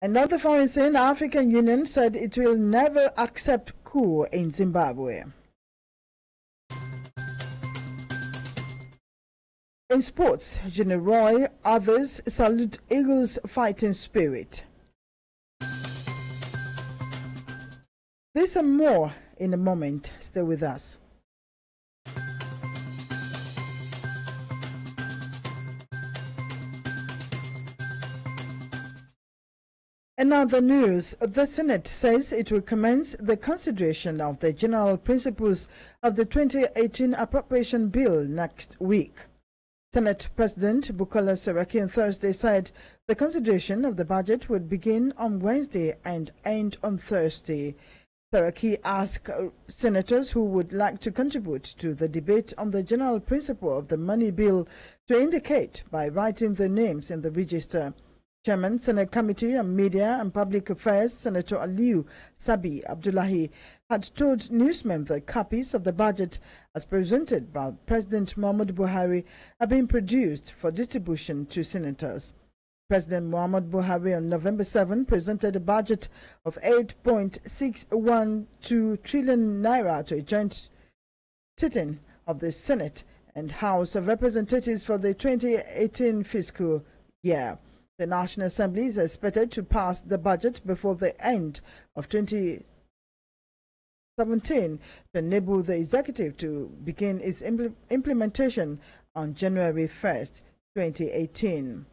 Another foreign saying, African Union said it will never accept coup in Zimbabwe. In sports, General Roy, others salute Eagles' fighting spirit. This and more in a moment. Stay with us. In other news, the Senate says it will commence the consideration of the general principles of the 2018 appropriation bill next week. Senate President Bukola Saraki on Thursday said the consideration of the budget would begin on Wednesday and end on Thursday. Saraki asked senators who would like to contribute to the debate on the general principle of the money bill to indicate by writing their names in the register. Chairman, Senate Committee on Media and Public Affairs, Senator Aliyu Sabi Abdullahi, had told newsmen that copies of the budget as presented by President Muhammadu Buhari are being produced for distribution to senators. President Muhammadu Buhari on November 7 presented a budget of 8.612 trillion naira to a joint sitting of the Senate and House of Representatives for the 2018 fiscal year. The National Assembly is expected to pass the budget before the end of 2017 to enable the executive to begin its implementation on January 1st, 2018.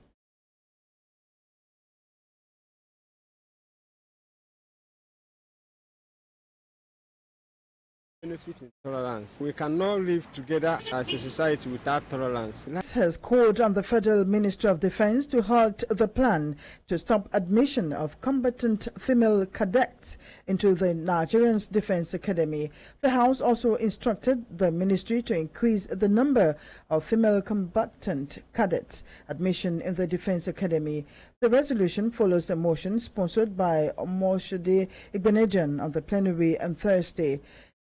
Tolerance. We cannot live together as a society without tolerance. This has called on the Federal Ministry of Defense to halt the plan to stop admission of combatant female cadets into the Nigerian Defense Academy. The House also instructed the ministry to increase the number of female combatant cadets admission in the Defense Academy. The resolution follows a motion sponsored by Omoshide Igbenejan on the plenary on Thursday.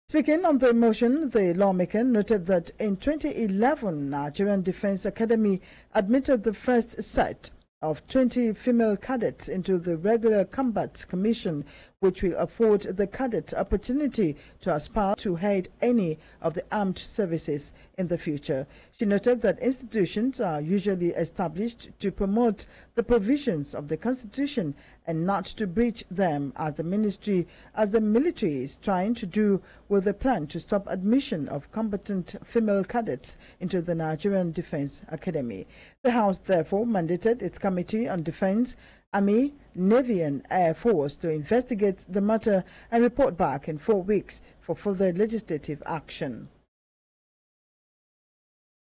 Speaking on the motion, the lawmaker noted that in 2011, Nigerian Defense Academy admitted the first set of 20 female cadets into the regular combat commission, which will afford the cadets opportunity to aspire to head any of the armed services in the future. She noted that institutions are usually established to promote the provisions of the Constitution and not to breach them, as the military is trying to do with the plan to stop admission of combatant female cadets into the Nigerian Defense Academy. The House therefore mandated its Committee on Defense, Army, Navy and Air Force to investigate the matter and report back in 4 weeks for further legislative action.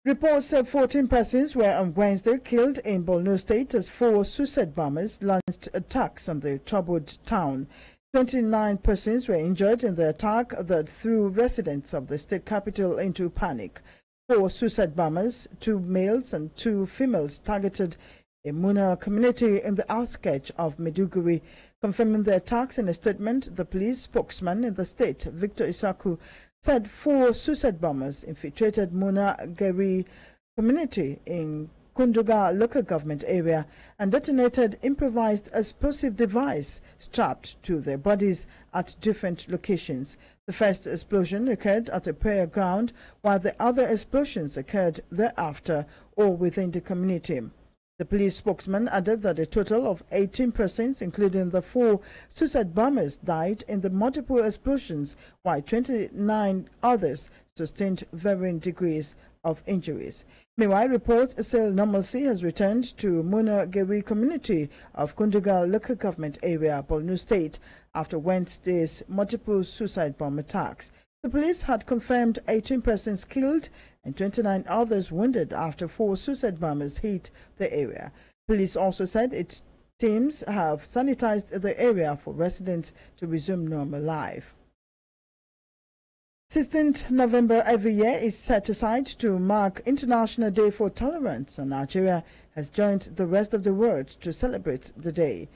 Reports say 14 persons were on Wednesday killed in Borno State as 4 suicide bombers launched attacks on the troubled town. 29 persons were injured in the attack that threw residents of the state capital into panic. 4 suicide bombers, 2 males and 2 females, targeted a Muna community in the outskirts of Maiduguri. Confirming the attacks in a statement, the police spokesman in the state, Victor Isaku, said 4 suicide bombers infiltrated Muna Geri community in Kunduga local government area and detonated improvised explosive device strapped to their bodies at different locations. The first explosion occurred at a prayer ground, while the other explosions occurred thereafter or within the community. The police spokesman added that a total of 18 persons, including the 4 suicide bombers, died in the multiple explosions, while 29 others sustained varying degrees of injuries. Meanwhile, reports say normalcy has returned to Muna Geri community of Kunduga local government area, Borno State, after Wednesday's multiple suicide bomb attacks. The police had confirmed 18 persons killed and 29 others wounded after 4 suicide bombers hit the area. Police also said its teams have sanitized the area for residents to resume normal life. 16th November every year is set aside to mark International Day for Tolerance, and Nigeria has joined the rest of the world to celebrate the day.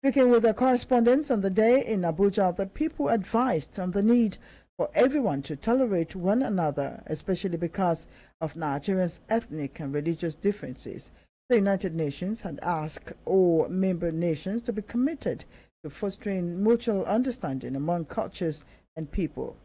Speaking with their correspondents on the day in Abuja, the people advised on the need for everyone to tolerate one another, especially because of Nigeria's ethnic and religious differences. The United Nations had asked all member nations to be committed to fostering mutual understanding among cultures and people.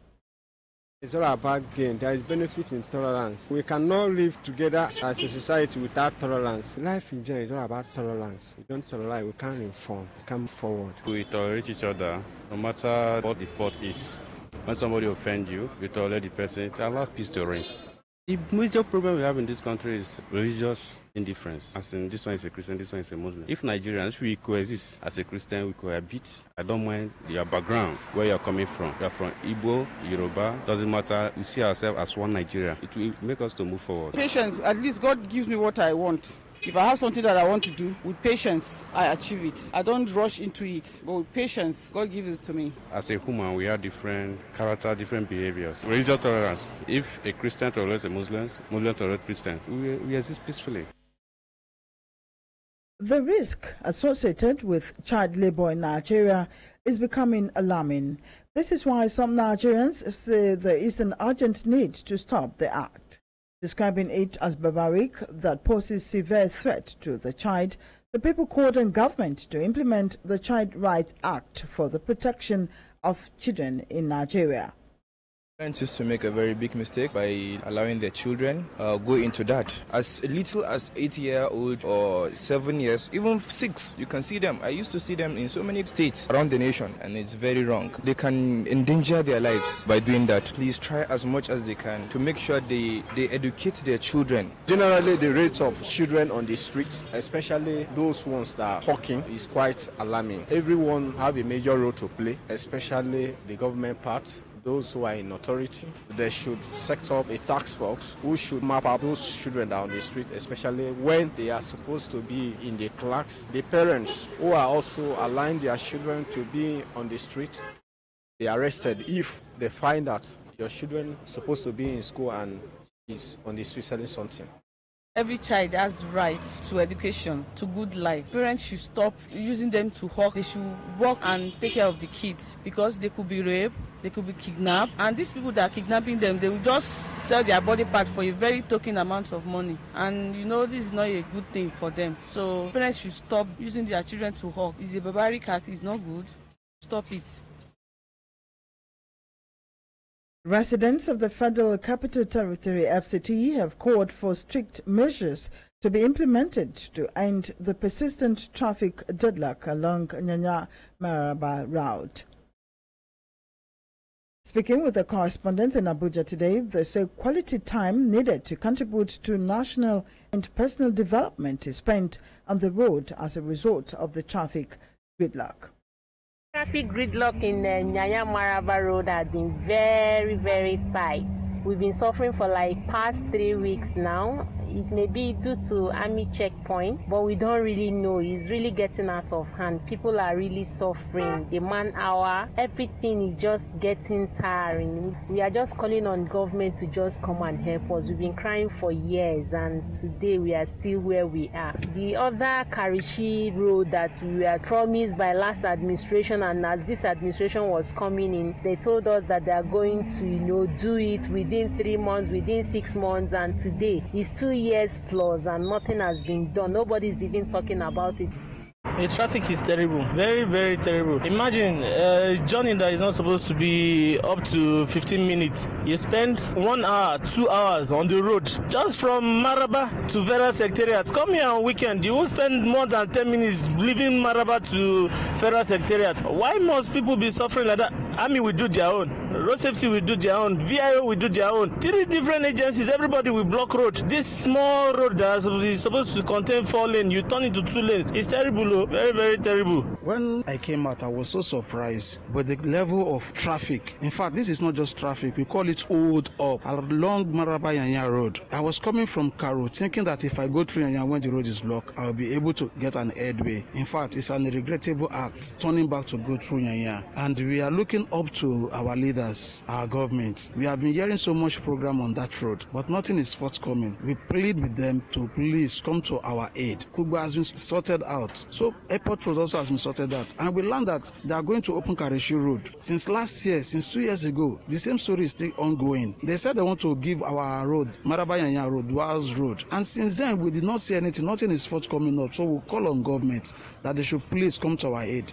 It's all about gain. There is benefit in tolerance. We cannot live together as a society without tolerance. Life in general is all about tolerance. We don't tolerate, we can't inform, we can't move forward. We tolerate each other, no matter what the fault is. When somebody offends you, you tolerate the person, it allows peace to reign. The major problem we have in this country is religious indifference. As in, this one is a Christian, this one is a Muslim. If Nigerians, we coexist as a Christian, we cohabit. I don't mind your background, where you're coming from. You're from Igbo, Yoruba, doesn't matter. We see ourselves as one Nigeria. It will make us to move forward. Patience, at least God gives me what I want. If I have something that I want to do, with patience, I achieve it. I don't rush into it, but with patience, God gives it to me. As a human, we have different character, different behaviors. Religious tolerance. If a Christian tolerates a Muslim tolerates Christians, we exist peacefully. The risk associated with child labor in Nigeria is becoming alarming. This is why some Nigerians say there is an urgent need to stop the act. Describing it as barbaric that poses severe threat to the child, the people called on government to implement the Child Rights Act for the protection of children in Nigeria. Parents used to make a very big mistake by allowing their children go into that. As little as 8-year-old or 7 years, even 6, you can see them. I used to see them in so many states around the nation, and it's very wrong. They can endanger their lives by doing that. Please try as much as they can to make sure they educate their children. Generally, the rates of children on the streets, especially those ones that are hawking, is quite alarming. Everyone have a major role to play, especially the government part. Those who are in authority, they should set up a task force who should map out those children down the street, especially when they are supposed to be in the class. The parents who are also allowing their children to be on the street, they are arrested if they find that your children are supposed to be in school and is on the street selling something. Every child has rights to education, to good life. Parents should stop using them to hawk. They should work and take care of the kids because they could be raped, they could be kidnapped. And these people that are kidnapping them, they will just sell their body part for a very token amount of money. And you know, this is not a good thing for them. So parents should stop using their children to hawk. It's a barbaric act, it's not good. Stop it. Residents of the Federal Capital Territory FCT have called for strict measures to be implemented to end the persistent traffic deadlock along Nyanya-Maraba route. Speaking with the correspondents in Abuja today, they say quality time needed to contribute to national and personal development is spent on the road as a result of the traffic gridlock. Traffic gridlock in Nyanya-Maraba Road has been very, very tight. We've been suffering for like past 3 weeks now. It may be due to army checkpoint, but we don't really know. It's really getting out of hand. People are really suffering. The man hour, everything is just getting tiring. We are just calling on government to just come and help us. We've been crying for years, and today we are still where we are. The other Karishi road that we were promised by last administration, and as this administration was coming in, they told us that they are going to, do it within 3 months, within 6 months, and today it's 2 years plus and nothing has been done. Nobody is even talking about it. The traffic is terrible, very, very terrible. Imagine a journey that is not supposed to be up to 15 minutes. You spend 1 hour, 2 hours on the road, just from Maraba to Federal Secretariat. Come here on weekend, you will spend more than 10 minutes leaving Maraba to Federal Secretariat. Why must people be suffering like that? Army will do their own, road safety will do their own, VIO will do their own. 3 different agencies, everybody will block road. This small road that is supposed to contain 4 lanes, you turn into 2 lanes. It's terrible. Very, very terrible. When I came out, I was so surprised with the level of traffic. In fact, this is not just traffic. We call it hold up along Maraba Nyanya Road. I was coming from Karo thinking that if I go through Nyanya when the road is blocked, I'll be able to get an headway. In fact, it's an regrettable act turning back to go through Nyanya. And we are looking listen up to our leaders, our government. We have been hearing so much program on that road, but nothing is forthcoming. We plead with them to please come to our aid. Kugba has been sorted out. So Airport Road also has been sorted out. And we learned that they are going to open Kareshi Road. Since last year, since 2 years ago, the same story is still ongoing. They said they want to give our road, Maraba Road, Duals Road. And since then, we did not see anything. Nothing is forthcoming up. So we'll call on government that they should please come to our aid.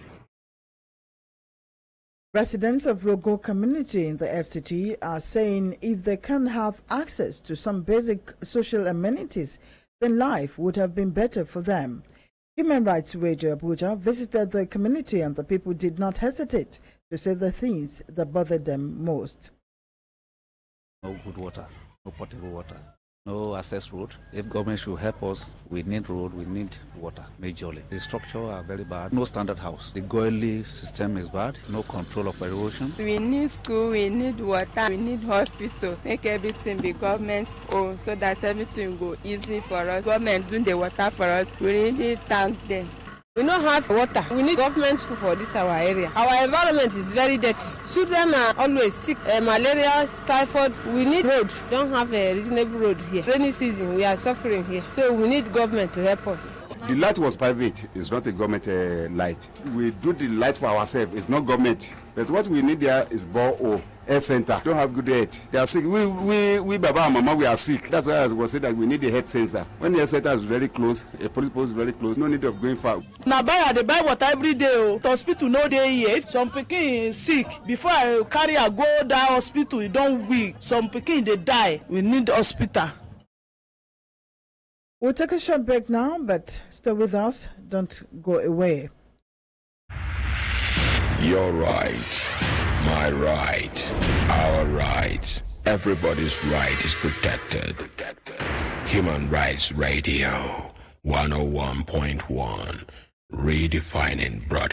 Residents of Rogo community in the FCT are saying if they can have access to some basic social amenities, then life would have been better for them. Human Rights Radio Abuja visited the community and the people did not hesitate to say the things that bothered them most. No good water, no potable water, no access road. If government should help us, we need road, we need water, majorly. The structure are very bad. No standard house. The goily system is bad. No control of erosion. We need school, we need water, we need hospital. Make everything be government owned so that everything go easy for us. Government doing the water for us. We really thank them. We don't have water. We need government school for this our area. Our environment is very dirty. Children are always sick. Malaria, typhoid. We need road. We don't have a reasonable road here. Rainy season, we are suffering here. So we need government to help us. The light was private. It's not a government light. We do the light for ourselves. It's not government. But what we need there is borehole, health center. Don't have good health. They are sick. We Baba and Mama, we are sick. That's why I was saying that we need the health center. When the health center is very close, a police post is very close, no need of going far. Now they buy water every day. The hospital no day here. Some pikin is sick. Before I carry a go that hospital, you don't weak. Some pikin they die. We need hospital. We'll take a short break now, but stay with us. Don't go away. Your right, my right, our right. Everybody's right is protected. Human Rights Radio 101.1, redefining broad.